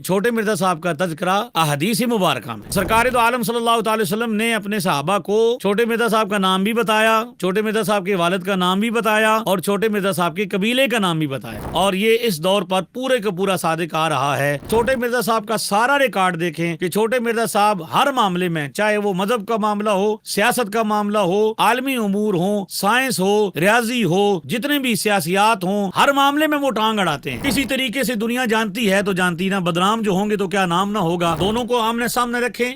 چھوٹے مرزا صاحب کا تذکرہ احادیث مبارکہ میں۔ سرکار دو عالم صلی اللہ علیہ وسلم نے اپنے صحابہ کو چھوٹے مرزا صاحب کا نام بھی بتایا، چھوٹے مرزا صاحب کے والد کا نام بھی بتایا اور چھوٹے مرزا صاحب کے قبیلے کا نام بھی بتایا، اور یہ اس دور پر پورے کا پورا صادق آ رہا ہے۔ چھوٹے مرزا صاحب کا سارا ریکارڈ دیکھیں کہ چھوٹے مرزا صاحب ہر معاملے میں، چاہے وہ مذہب کا معاملہ ہو، سیاست کا معاملہ ہو، عالمی امور ہو، سائنس ہو، ریاضی ہو، جتنے بھی سیاسیات ہوں، ہر معاملے میں وہ ٹانگ اڑاتے ہیں۔ کسی طریقے سے دنیا جانتی ہے تو جانتی نہ، بدنام جو ہوں گے تو کیا نام نہ ہوگا۔ دونوں کو آمنے سامنے رکھیں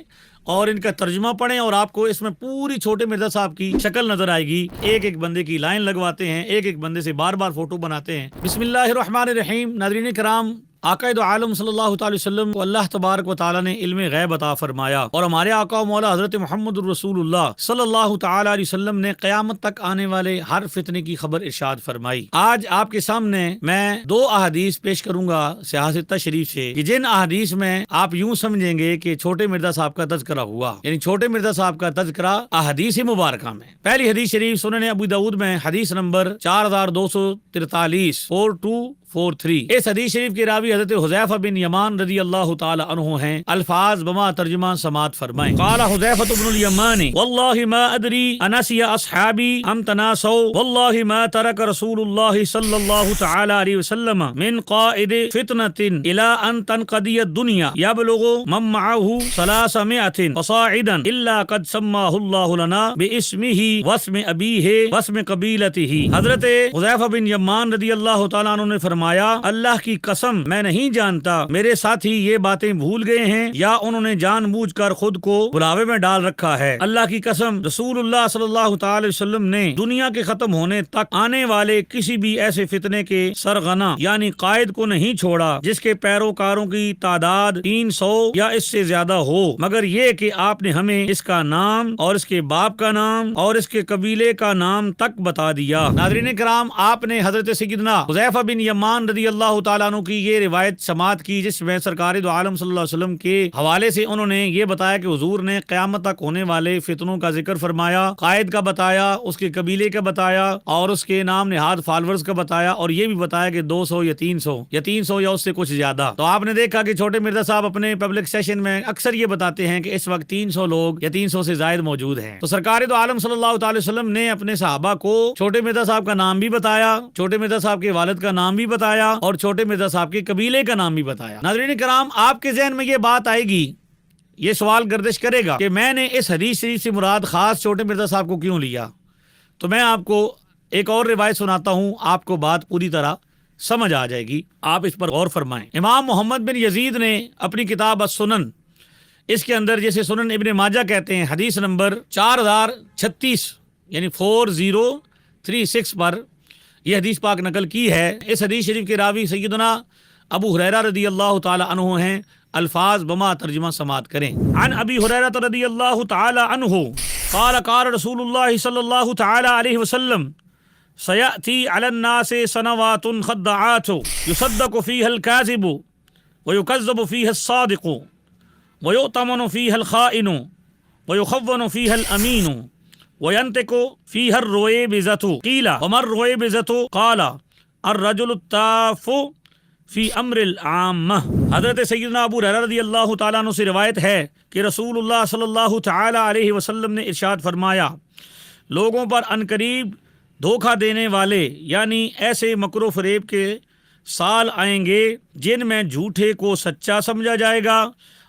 اور ان کا ترجمہ پڑھیں اور آپ کو اس میں پوری چھوٹے مرزا صاحب کی شکل نظر آئے گی۔ ایک ایک بندے کی لائن لگواتے ہیں، ایک ایک بندے سے بار بار فوٹو بناتے ہیں۔ بسم اللہ الرحمن الرحیم۔ ناظرین کرام، آقا دو عالم صلی اللہ تعالی وسلم کو اللہ تبارک و تعالی نے علم غیب عطا فرمایا، اور ہمارے آقا و مولا حضرت محمد الرسول اللہ صلی اللہ تعالی علیہ وسلم نے قیامت تک آنے والے ہر فتنے کی خبر ارشاد فرمائی۔ آج آپ کے سامنے میں 2 احادیث پیش کروں گا صحاح شریف سے، کہ جن احادیث میں آپ یوں سمجھیں گے کہ چھوٹے مرزا صاحب کا تذکرہ ہوا، یعنی چھوٹے مرزا صاحب کا تذکرہ احادیث مبارکہ میں۔ پہلی حدیث شریف سنن ابو داؤد میں حدیث نمبر 4243 4243۔ اس حدیث شریف کے راوی حضرت حذیفہ بن یمان رضی اللہ تعالی عنہ ہیں۔ الفاظ بما ترجمہ سماعت فرمائیں۔ قال حذیفہ بن الیمان واللہ ما ادری انسی اصحابی ام تناسوا واللہ ما ترک رسول اللہ صلی اللہ تعالی علیہ وسلم من قائد فتنة الى ان تنقضی الدنیا یبلغ من معه 300 فصاعدا الا قد سماه اللہ لنا باسمہ واسم ابیہ واسم قبیلتہ۔ حضرت حذیفہ بن یمان رضی اللہ تعالی عنہ نے فرمایا، اللہ کی قسم میں نہیں جانتا میرے ساتھی یہ باتیں بھول گئے ہیں یا انہوں نے جان بوجھ کر خود کو بلاوے میں ڈال رکھا ہے۔ اللہ کی قسم رسول اللہ صلی اللہ تعالی وسلم نے دنیا کے ختم ہونے تک آنے والے کسی بھی ایسے فتنے کے سرغنہ یعنی قائد کو نہیں چھوڑا جس کے پیروکاروں کی تعداد 300 یا اس سے زیادہ ہو، مگر یہ کہ آپ نے ہمیں اس کا نام اور اس کے باپ کا نام اور اس کے قبیلے کا نام تک بتا دیا۔ ناظرین کرام، آپ نے حضرت سیدنا حذیفہ بن یمان رضی اللہ تعالیٰ عنہ کی یہ روایت سماعت کی، جس میں سرکار دو عالم صلی اللہ علیہ وسلم کے حوالے سے انہوں نے یہ بتایا کہ حضور نے قیامت تک ہونے والے فتنوں کا ذکر فرمایا، قائد کا بتایا، اس کے قبیلے کا بتایا اور اس کے نام نہاد فالورز کا بتایا، اور یہ بھی بتایا کہ 200 یا 300 یا اس سے کچھ زیادہ۔ تو آپ نے دیکھا کہ چھوٹے مرزا صاحب اپنے پبلک سیشن میں اکثر یہ بتاتے ہیں کہ اس وقت 300 لوگ یا 300 سے زائد موجود ہیں۔ تو سرکار دو عالم صلی اللہ تعالی وسلم نے اپنے صحابہ کو چھوٹے مرزا صاحب کا نام بھی بتایا، چھوٹے مرزا صاحب کے والد کا نام بھی بتایا اور چھوٹے مرزا صاحب کے قبیلے کا نام بھی بتایا۔ ناظرین کرام، آپ کے ذہن میں یہ بات آئے گی، یہ سوال گردش کرے گا کہ میں نے اس حدیث شریف سے مراد خاص چھوٹے مرزا صاحب کو کیوں لیا؟ تو میں آپ کو ایک اور روایت سناتا ہوں، آپ کو بات پوری طرح سمجھ آ جائے گی، آپ اس پر غور فرمائیں۔ امام محمد بن یزید نے اپنی کتاب السنن، اس کے اندر جیسے سنن ابن ماجہ کہتے ہیں، حدیث نمبر 4036 یعنی 4036 پر یہ حدیث پاک نقل کی ہے۔ اس حدیث شریف کے راوی سیدنا ابو ہریرہ رضی اللہ تعالی عنہ ہیں۔ الفاظ بما ترجمہ سماعت کریں۔ عن ابی ہریرہ رضی اللہ تعالی عنہ قال قال رسول اللہ صلی اللہ تعالی علیہ وسلم سیأتی علی الناس سنوات خدعات یصدق فیہا الکاذب ویکذب فیہا الصادق ویؤتمن فیہا الخائن ویخون فیہا الامین وینطق فیہا الرویبضۃ قیل وما الرویبضۃ قال الرجل التاف فی امر العامہ۔ حضرت سیدنا ابو ہریرہ رضی اللہ تعالیٰ عنہ سے روایت ہے کہ رسول اللہ صلی اللہ تعالی علیہ وسلم نے ارشاد فرمایا، لوگوں پر عنقریب دھوکہ دینے والے یعنی ایسے مکر و فریب کے سال آئیں گے جن میں جھوٹے کو سچا سمجھا جائے گا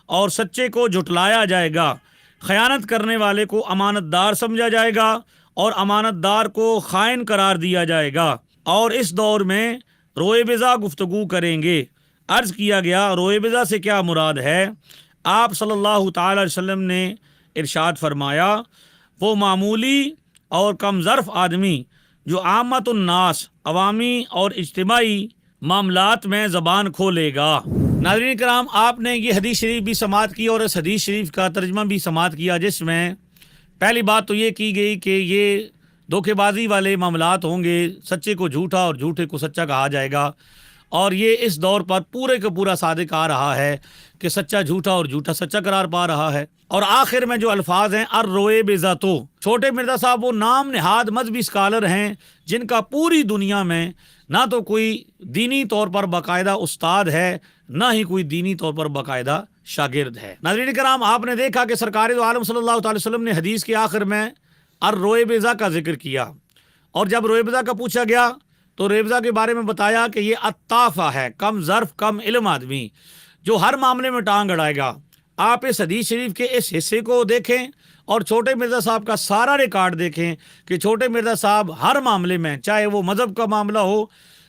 اور سچے کو جھٹلایا جائے گا، خیانت کرنے والے کو امانت دار سمجھا جائے گا اور امانت دار کو خائن قرار دیا جائے گا، اور اس دور میں رویبضہ گفتگو کریں گے۔ عرض کیا گیا رویبضہ سے کیا مراد ہے؟ آپ صلی اللہ تعالی علیہ وسلم نے ارشاد فرمایا، وہ معمولی اور کم ظرف آدمی جو عامت الناس عوامی اور اجتماعی معاملات میں زبان کھولے گا۔ ناظرین کرام، آپ نے یہ حدیث شریف بھی سماعت کی اور اس حدیث شریف کا ترجمہ بھی سماعت کیا، جس میں پہلی بات تو یہ کی گئی کہ یہ دھوکے بازی والے معاملات ہوں گے، سچے کو جھوٹا اور جھوٹے کو سچا کہا جائے گا، اور یہ اس دور پر پورے کا پورا صادق آ رہا ہے کہ سچا جھوٹا اور جھوٹا سچا قرار پا رہا ہے۔ اور آخر میں جو الفاظ ہیں الرویبضۃ، چھوٹے مرزا صاحب وہ نام نہاد مذہبی اسکالر ہیں جن کا پوری دنیا میں نہ تو کوئی دینی طور پر باقاعدہ استاد ہے، نہ ہی کوئی دینی طور پر باقاعدہ شاگرد ہے۔ ناظرین کرام، آپ نے دیکھا کہ سرکار دو عالم صلی اللہ تعالی وسلم نے حدیث کے آخر میں الرویبضہ کا ذکر کیا، اور جب رویبضہ کا پوچھا گیا تو رویبضہ کے بارے میں بتایا کہ یہ الطافہ ہے، کم ظرف کم علم آدمی جو ہر معاملے میں ٹانگ اڑائے گا۔ آپ اس حدیث شریف کے اس حصے کو دیکھیں اور چھوٹے مرزا صاحب کا سارا ریکارڈ دیکھیں کہ چھوٹے مرزا صاحب ہر معاملے میں، چاہے وہ مذہب کا معاملہ ہو،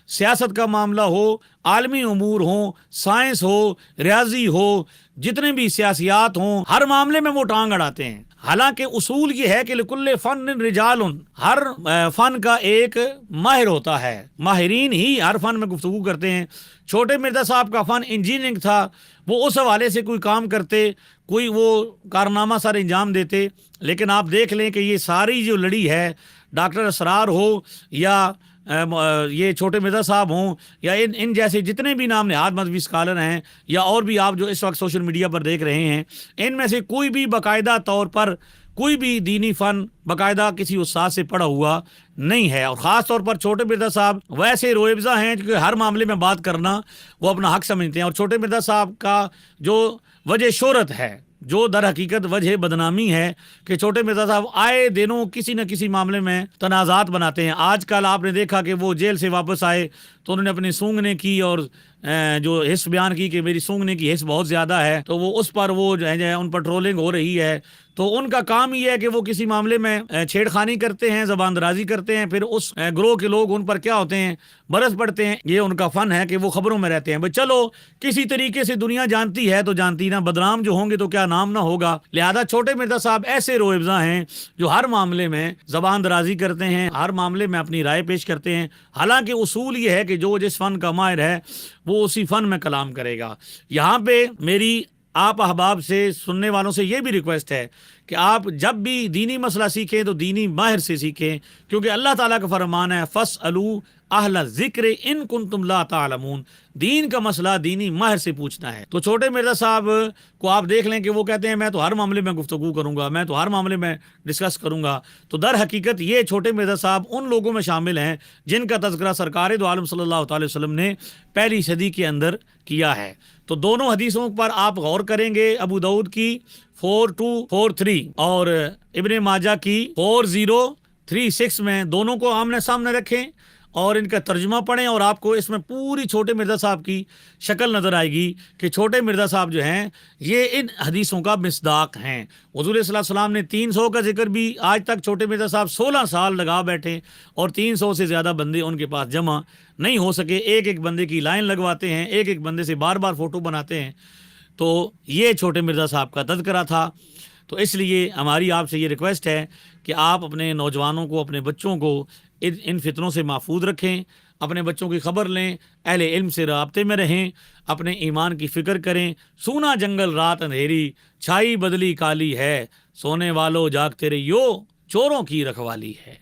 سیاست کا معاملہ ہو، عالمی امور ہوں، سائنس ہو، ریاضی ہو، جتنے بھی سیاسیات ہوں، ہر معاملے میں وہ ٹانگ اڑاتے ہیں۔ حالانکہ اصول یہ ہے کہ لکل فن رجال، ہر فن کا ایک ماہر ہوتا ہے، ماہرین ہی ہر فن میں گفتگو کرتے ہیں۔ چھوٹے مرزا صاحب کا فن انجینئرنگ تھا، وہ اس حوالے سے کوئی کام کرتے، کوئی وہ کارنامہ سر انجام دیتے۔ لیکن آپ دیکھ لیں کہ یہ ساری جو لڑی ہے، ڈاکٹر اسرار ہو یا یہ چھوٹے مرزا صاحب ہوں یا ان جیسے جتنے بھی نام نہاد مذہبی اسکالر ہیں، یا اور بھی آپ جو اس وقت سوشل میڈیا پر دیکھ رہے ہیں، ان میں سے کوئی بھی باقاعدہ طور پر کوئی بھی دینی فن باقاعدہ کسی استاد سے پڑھا ہوا نہیں ہے۔ اور خاص طور پر چھوٹے مرزا صاحب ویسے رویبضہ ہیں کہ ہر معاملے میں بات کرنا وہ اپنا حق سمجھتے ہیں۔ اور چھوٹے مرزا صاحب کا جو وجہ شہرت ہے، جو در حقیقت وجہ بدنامی ہے، کہ چھوٹے مرزا صاحب آئے دنوں کسی نہ کسی معاملے میں تنازعات بناتے ہیں۔ آج کل آپ نے دیکھا کہ وہ جیل سے واپس آئے تو انہوں نے اپنی سونگنے کی اور جو حص بیان کی کہ میری سونگنے کی حص بہت زیادہ ہے، تو وہ اس پر وہ جو ہے ان پر ٹرولنگ ہو رہی ہے۔ تو ان کا کام یہ ہے کہ وہ کسی معاملے میں چھیڑ خانی کرتے ہیں، زبان درازی کرتے ہیں، پھر اس گروہ کے لوگ ان پر کیا ہوتے ہیں، برس پڑتے ہیں۔ یہ ان کا فن ہے کہ وہ خبروں میں رہتے ہیں۔ بھئی چلو کسی طریقے سے دنیا جانتی ہے تو جانتی نا، بدنام جو ہوں گے تو کیا نام نہ ہوگا۔ لہذا چھوٹے مرزا صاحب ایسے رویبضہ ہیں جو ہر معاملے میں زبان درازی کرتے ہیں، ہر معاملے میں اپنی رائے پیش کرتے ہیں۔ حالانکہ اصول یہ ہے کہ جو جس فن کا ماہر ہے وہ اسی فن میں کلام کرے گا۔ یہاں پہ میری آپ احباب سے، سننے والوں سے یہ بھی ریکویسٹ ہے کہ آپ جب بھی دینی مسئلہ سیکھیں تو دینی ماہر سے سیکھیں، کیونکہ اللہ تعالیٰ کا فرمان ہے فَاسْأَلُوا اہل الذکر ان کنتم لا تعلمون، دین کا مسئلہ دینی ماہر سے پوچھنا ہے۔ تو چھوٹے مرزا صاحب کو آپ دیکھ لیں کہ وہ کہتے ہیں میں تو ہر معاملے میں گفتگو کروں گا، میں تو ہر معاملے میں ڈسکس کروں گا۔ تو در حقیقت یہ چھوٹے مرزا صاحب ان لوگوں میں شامل ہیں جن کا تذکرہ سرکار دو عالم صلی اللہ تعالی وسلم نے پہلی صدی کے اندر کیا ہے۔ تو دونوں حدیثوں پر آپ غور کریں گے، ابو داؤد کی 4243 اور ابن ماجہ کی 4036 میں، دونوں کو آمنے سامنے رکھیں اور ان کا ترجمہ پڑھیں، اور آپ کو اس میں پوری چھوٹے مرزا صاحب کی شکل نظر آئے گی کہ چھوٹے مرزا صاحب جو ہیں یہ ان حدیثوں کا مصداق ہیں۔ حضور صلی اللہ علیہ وسلم نے 300 کا ذکر بھی آج تک چھوٹے مرزا صاحب 16 سال لگا بیٹھے، اور 300 سے زیادہ بندے ان کے پاس جمع نہیں ہو سکے۔ ایک ایک بندے کی لائن لگواتے ہیں، ایک ایک بندے سے بار بار فوٹو بناتے ہیں۔ تو یہ چھوٹے مرزا صاحب کا تذکرہ تھا۔ تو اس لیے ہماری آپ سے یہ ریکویسٹ ہے کہ آپ اپنے نوجوانوں کو، اپنے بچوں کو ان فتنوں سے محفوظ رکھیں، اپنے بچوں کی خبر لیں، اہل علم سے رابطے میں رہیں، اپنے ایمان کی فکر کریں۔ سونا جنگل رات اندھیری، چھائی بدلی کالی ہے، سونے والو جاگتے رہیو، چوروں کی رکھوالی ہے۔